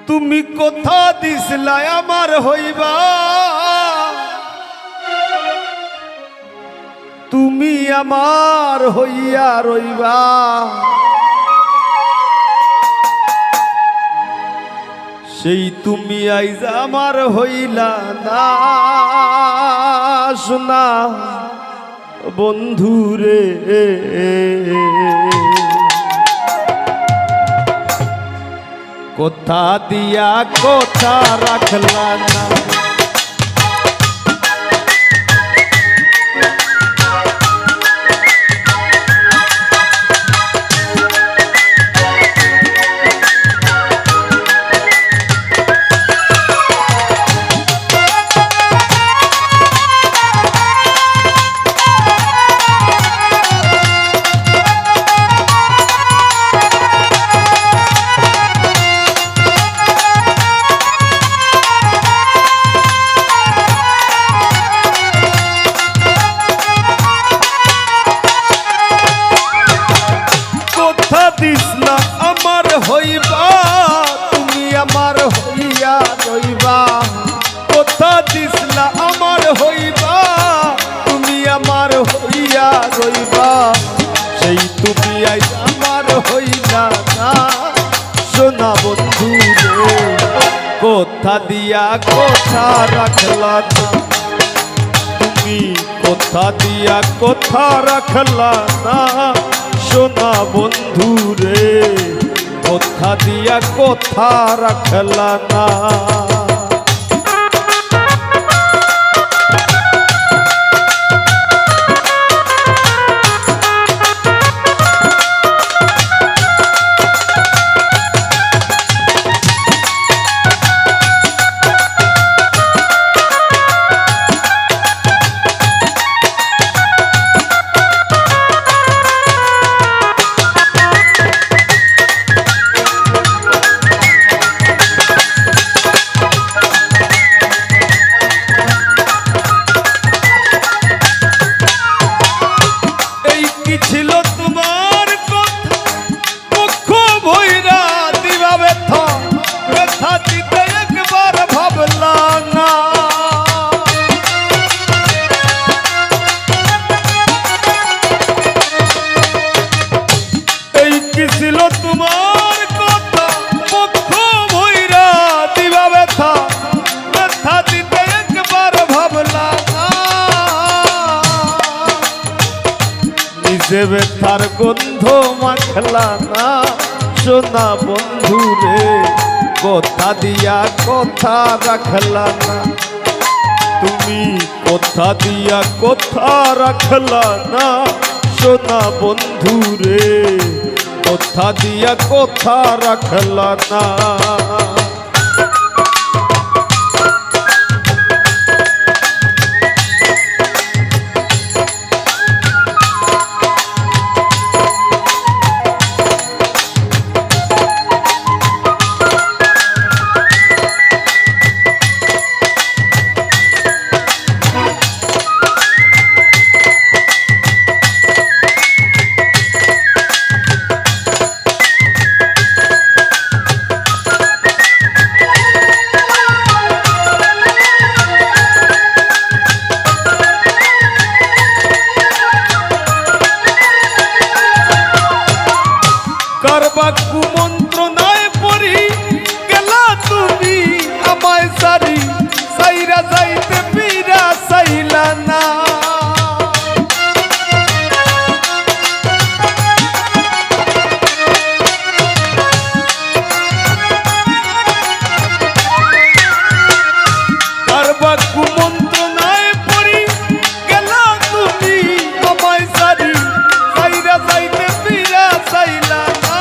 তুমি কথা দিছিলা আমার হইবা, তুমি আমার হইয়া রইবা। সেই তুমি আইজ আমার হইলা না শোনা বন্ধুরে। কথা দিয়া কথা রাখলা না, আমার হইবা তুমি আমার হইয়া রইবা। কথা দিসলা আমার হইবা তুমি আমার হইয়া রইবা। সেই তুমি আইজ আমার হইলা না সোনা বন্ধু রে। কথা দিয়া কথা রাখলা না, তুমি কথা দিয়া কথা রাখলা না সোনা বন্ধু রে। কথা দিয়া কথা রাখলা না। ছিল তোমার কথা মুখ ভইরা দিবা ব্যথা, ব্যথা দিতে একবার ভাবলা না। এই কি ছিল তোমার কথা মুখ ভইরা দিবা ব্যথা, ব্যথা দিতে একবার ভাবলা না। নিজে ব্যথার গন্ধ মাখলা না সোনা বন্ধু রে। কথা দিয়া কথা রাখলা না, তুমি কথা দিয়া কথা রাখলা না সোনা বন্ধু রে। কথা দিয়া কথা রাখলা না। কারবা কুমন্ত্রণায় পড়ি গেলা তুমি আমায় সারি, সাইরা যাইতে পীরা সাইলা না। কারবা কুমন্ত্রণায় পড়ি গেলা তুমি আমায় সারি, সাইরা যাইতে পীরা সাইলা না।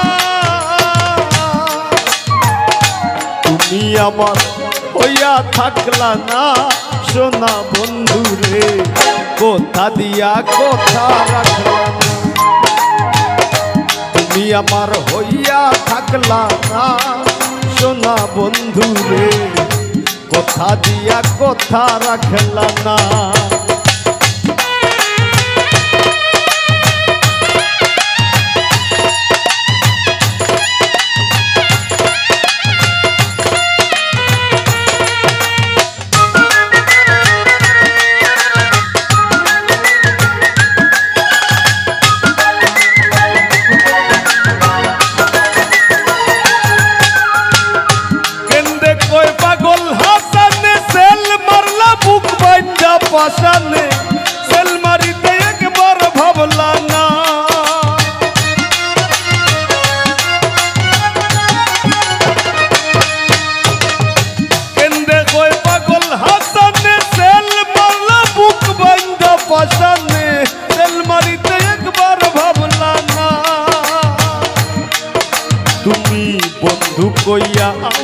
তুমি আমার হইয়া থাকলা না সোনা বন্ধু রে। কথা দিয়া কথা রাখলা না, তুমি আমার হইয়া থাকলা না সোনা বন্ধু রে। কথা দিয়া কথা রাখলা না।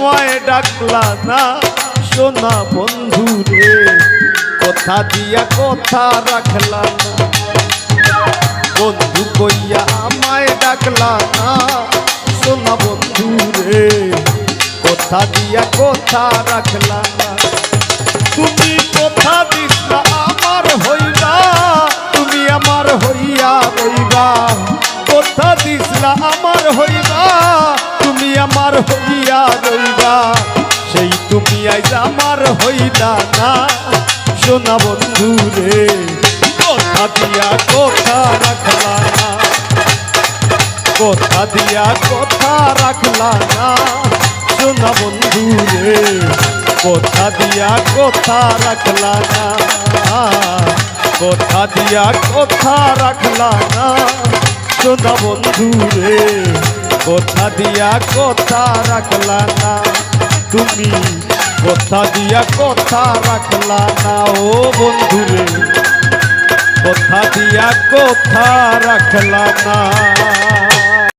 আমায় ডাকলা না সোনা বন্ধু রে কথা দিয়া কথা রাখলা না বন্ধু কইয়া আমায় ডাকলা না সোনা বন্ধু রে কথা দিয়া কথা রাখলা না তুমি কথা দিসলা আমার হইবা তুমি আমার হইয়া রইবা কথা দিসলা আমার হইবা তুমি আমার হইয়া রইবা সেই তুমি আজ আমার হইলা না সোনা বন্ধু রে কথা দিয়া কথা রাখলা না কথা দিয়া কথা রাখলা না সোনা বন্ধু রে কথা দিয়া কথা রাখলা না কথা দিয়া কথা রাখলা না সোনা বন্ধু রে কথা দিয়া কথা রাখলা না তুমি কথা দিয়া কথা রাখলা না ও বন্ধু রে কথা দিয়া কথা রাখলা না।